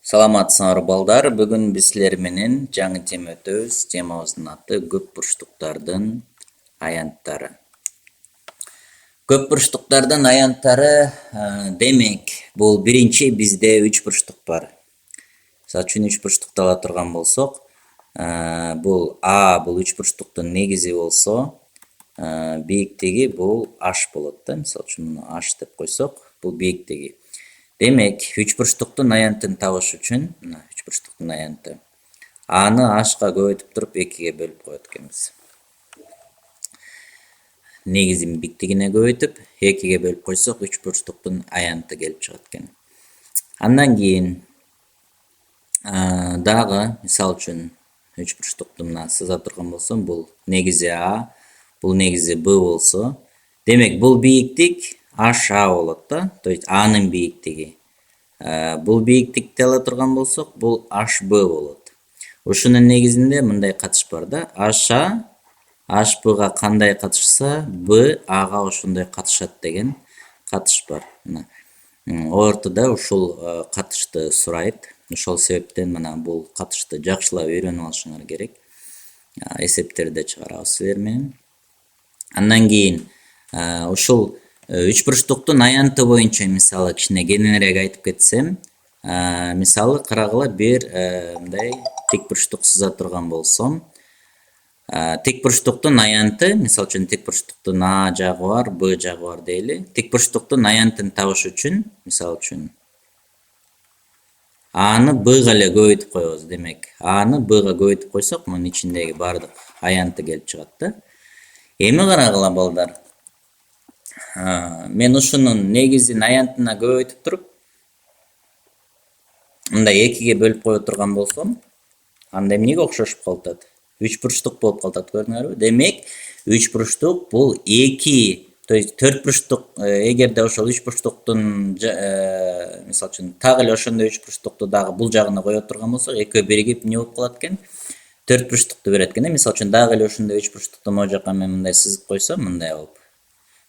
Саламатсыңар балдар, бүгүн биз силер менен жаңы тема өтөбүз. Темабыздын аты көп бурчтуктардын аянттары. Көп бурчтуктардын аянттары демек, бул биринчи бизде 3 бурчтук бар. Мисалы үчүн 3 бурчтукту ала турган болсок, бул бул 3 бурчтуктун негизи болсо, бийиктиги бул h болот да. Мисалы үчүн муну h деп койсок, бул бийиктиги. Демек, 3 бурчтуктун аянтын табыш үчүн, мына 3 бурчтуктун аянты. Аны h-га көбөйтүп туруп 2-ге бөлүп коет экенбиз. Негизин бийиктигине көбөйтүп 2-ге бөлүп койсок, 3 бурчтуктун аянты келип чыгат экен. Андан кийин дагы мисалы үчүн 3 бурчтукту мына сыза турган болсом, бул негизи a, бул негизи b болсо, демек бул бийиктик HA болот да, то есть A'нын бийиктиги. Бул бийиктикти ала турган болсок, бул HB болот. Ушунун негизинде мындай катыш бар да, HA HBга кандай катышса, B A'га ошондой катышат деген катыш бар. Мына ортодо ушул катышты сурайт. Ошол себептен мына бул катышты жакшылап үйрөнүп алышыңар керек. Эсептерди чыгарабыз силер менен. Андан кийин ушул 3 бурчтуктун аянты боюнча мисалы кичине кененирээк айтып кетсем, мисалы карагыла бир мындай тик бурчтук сыза турган болсом, тик бурчтуктун аянты, мисалы үчүн тик бурчтуктун A жагы бар, B жагы бар дейли. Тик бурчтуктун аянтын табыш үчүн, мисалы үчүн A'ны B-га эле көбөйтүп коебуз. Демек, A'ны B-га көбөйтүп койсок, мунун ичиндеги бардык аянты келип чыгат да. Эми карагыла балдар. Мен ушунун негизин аянтына көбөйтүп туруп, мындай 2-ге бөлүп кое турган болсом, анда эмнеге окшошуп калат? 3 бурчтук болуп калат, көрдүңөрбү? Демек, 3 бурчтук бул 2, то есть 4 бурчтук, эгерде ошол 3 бурчтуктун мисалы үчүн так эле ошондой 3 бурчтукту дагы бул жагына кое турган болсок, экөө биригип эмне болуп калат экен? 4 бурчтукту берет экен. Мисалы үчүн дагы эле ошондой 3 бурчтукту могу жака мен мындай сызып койсом, мындай болуп.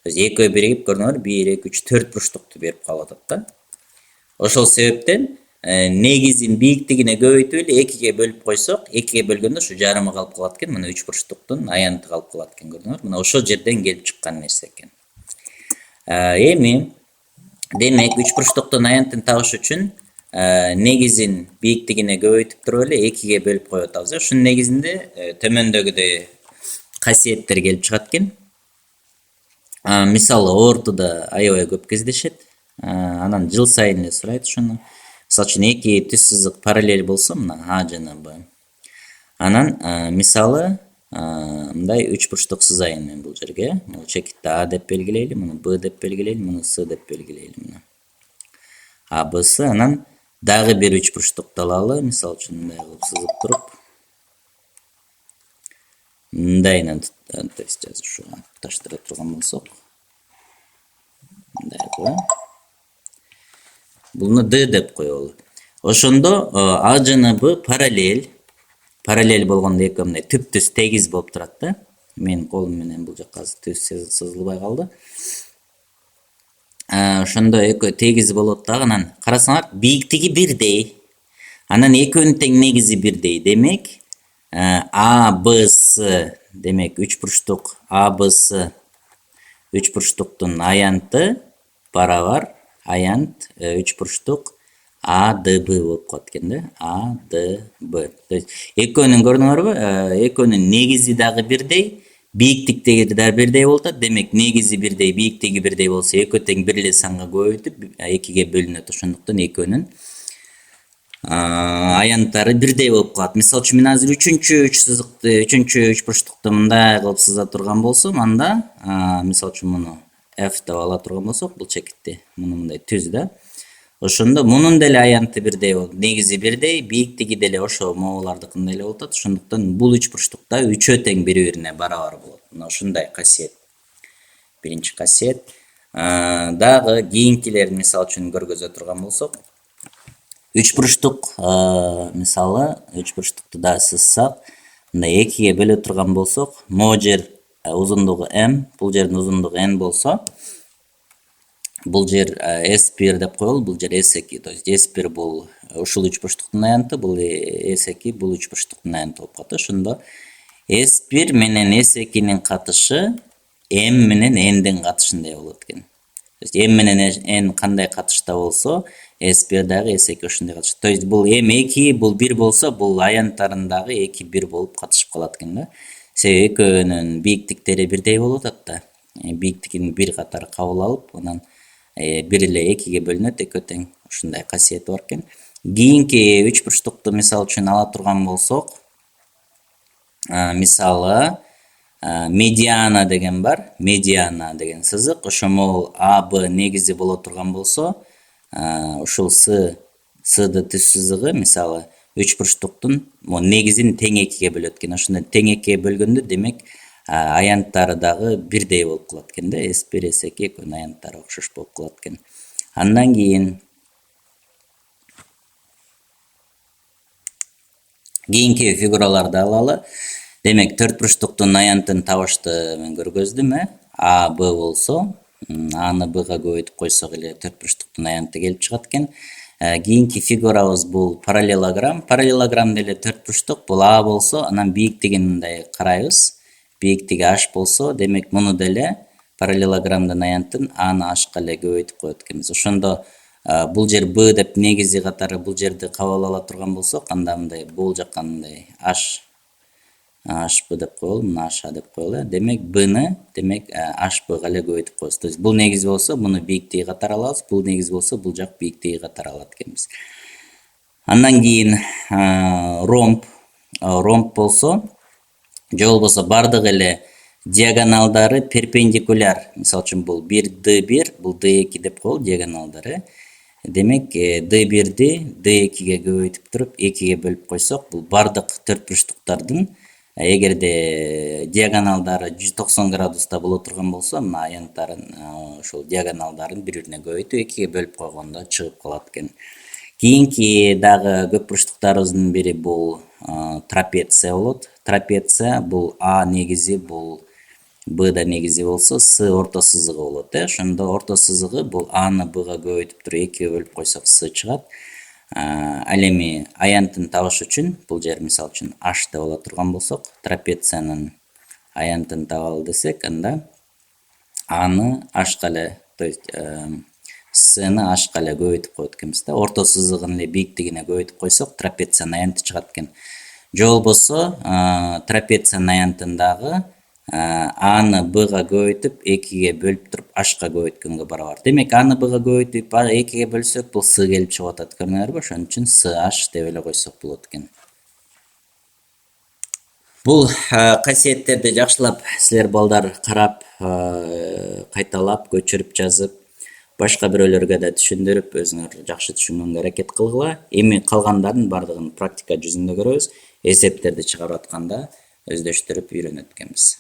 То есть экөө биригип, көрдүңөр, 1, 2, 3, 4 бурчтукту берип калып атат да. Ошол себептен негизин бийиктигине көбөйтүп эле 2-ге бөлүп койсок, 2-ге бөлгөндө ушу жарымы калып калат экен. Мына 3 бурчтуктун аянты калып калат экен, көрдүңөр. Мына ошол жерден келип чыккан нерсе экен. Эми демек 3 бурчтуктун аянтын табыш үчүн негизин бийиктигине көбөйтүп туруп эле 2-ге бөлүп коюп атабыз. Ушунун негизинде төмөндөгүдөй касиеттер келип чыгат экен. Мисалы ортодо аябай көп кездешет. Анан жыл сайын эле сурайт ушуну. Мисалы үчүн 2 түз сызык параллель болсо, мына А жана Б. Анан мисалы мындай 3 бурчтук сызайын мен бул жерге. Мына чекитти А деп белгилейли, муну Б деп белгилейли, муну С деп белгилейли, мына. А, Б, С, анан дагы бир 3 бурчтукту алалы, мисалы үчүн мындай кылып сызып туруп, мындайынан, то есть ушу таштыра турган болсок, мындай кылып, буну D деп коелу. Ошондо А жана Б параллель болгондо экөө мындай түп-түз тегиз болуп турат да. Менин колум менен бул жакка түз сызылбай калды. Ошондо экөө тегиз болот дагы, анан карасаңар, бийиктиги бирдей. Анан экөөнүн тең негизи бирдей. Демек, А, Б, С, демек 3 бурчтук А, Б, С 3 бурчтуктун аянты барабар аянт 3 бурчтук А, Д, Б болуп калат экен да. А, Д, Б. То есть экөөнүн, көрдүңөрбү? Экөөнүн негизи дагы бирдей, бийиктиктеги да бирдей болуп атат. Демек, негизи бирдей, бийиктиги бирдей болсо, экөө тең бир эле санга көбөйтүп 2-ге бөлүнөт. Ошондуктан экөөнүн аянттары бирдей болуп калат. Мисалы үчүн мен азыр 3 бурчтукту мындай кылып сыза турган болсом, анда мисалы үчүн муну F деп ала турган болсок, бул чекитти, муну мындай түз да. Ошондо мунун деле аянты бирдей болот. Негизи бирдей, бийиктиги деле ошо могулардыкындай эле болуп атат. Ошондуктан бул 3 бурчтукта үчөө тең бири-бирине барабар болот. Мына ушундай касиет. Биринчи касиет. Дагы кийинкилерин мисалы үчүн көргөзө турган болсок, 3 бурчтук, мисалы 3 бурчтукту да сызсак, мындай 2-ге бөлө турган болсок, могу жер узундугу m, бул жердин узундугу n болсо, Бул жер S1 деп коелу, бул жер S2. То есть S1 бул ушул үч бурчтуктун аянты, бул S2 бул үч бурчтуктун аянты болуп калат. Ошондо S1 менен S2'nin катышы M менен N'дин катышындай болот экен. То есть M менен N кандай катышта болсо, S1 дагы S2 ошондой катышта. То есть бул M2, бул 1 болсо, бул аянттарындагы 2-1 болуп катышып калат экен да. Себеби экөөнүн бийиктиктери бирдей болуп атат да. Бийиктигин бир катар кабыл алып, анан бир эле 2-ге бөлүнөт, экөө тең. Ушундай касиети бар экен. Кийинки үч бурчтукту мисал үчүн ала турган болсок, мисалы медиана деген бар, медиана деген сызык. Ошомо АБ негизи боло турган болсо, ушул Сды түз сызыгы мисалы үч бурчтуктун негизин тең 2-ге бөлөт экен. Ошондо тең 2-ге бөлгөндө демек аянттары дагы бирдей болуп калат экен да. S1, S2 экөөнүн аянттары окшош болуп калат экен. Андан кийинки фигураларды алалы. Демек, төрт бурчтуктун аянтын табышты мен көргөздүм, А, Б болсо, Аны Бга көбөйтүп койсок эле төрт бурчтуктун аянты келип чыгат экен. Кийинки фигурабыз бул параллелограмм. Параллелограмм деле төрт бурчтук, бул А болсо, анан бийиктигин мындай карайбыз. Бийиктиги H болсо, демек муну деле параллелограммдын аянтын Аны H'ка эле көбөйтүп коет экенбиз. Ошондо бул жер Б деп негизи катары бул жерди кабыл ала турган болсок, анда мындай бул жакка мындай HB деп коелу, мына H деп коелу. Демек Бны демек HBга эле көбөйтүп коебуз. То есть бул негиз болсо, муну бийиктиги катары алабыз, бул негиз болсо, бул жак бийиктиги катары алат экенбиз. Андан кийин ромб. Ромб болсо, же болбосо бардык эле диагоналдары перпендикуляр. Мисалы үчүн бул 1D1, бул D2 деп коелу диагоналдары. Демек D1'ди D2'ге көбөйтүп туруп 2'ге бөлүп койсок, бул бардык төрт бурчтуктардын эгерде диагоналдары 190 градуста боло турган болсо, мына аянттарын ошол диагоналдарын бири-бирине көбөйтүп 2'ге бөлүп койгондо чыгып калат экен. Кийинки дагы көп бурчтуктарыбыздын бири бул трапеция болот. Трапеция бул А негизи, бул Б да негизи болсо, С орто сызыгы болот. Ошондо орто сызыгы бул Аны Бга көбөйтүп туруп 2-ге бөлүп койсок С чыгат. Ал эми аянтын табыш үчүн бул жер мисалы үчүн H деп ала турган болсок, трапециянын аянтын табалы десек, анда Аны H'ка эле, то есть S'ны H'ка эле көбөйтүп коет экенбиз да. Орто сызыгын эле бийиктигине көбөйтүп койсок, трапециянын аянты чыгат экен. Же болбосо трапециянын аянтындагы Аны Бга көбөйтүп 2-ге бөлүп туруп H'ка көбөйткөнгө барабар. Демек Аны Бга көбөйтүп 2-ге бөлсөк, бул С келип чыгып атат, көрдүңөрбү? Ошон үчүн SH деп эле койсок болот экен. Бул касиеттерди жакшылап силер балдар карап, кайталап, көчүрүп жазып, башка бирөөлөргө да түшүндүрүп, өзүңөр жакшы түшүнгөнгө аракет кылгыла. Эми калгандарын бардыгын практика жүзүндө көрөбүз. Эсептерди чыгарып атканда өздөштүрүп үйрөнөт экенбиз.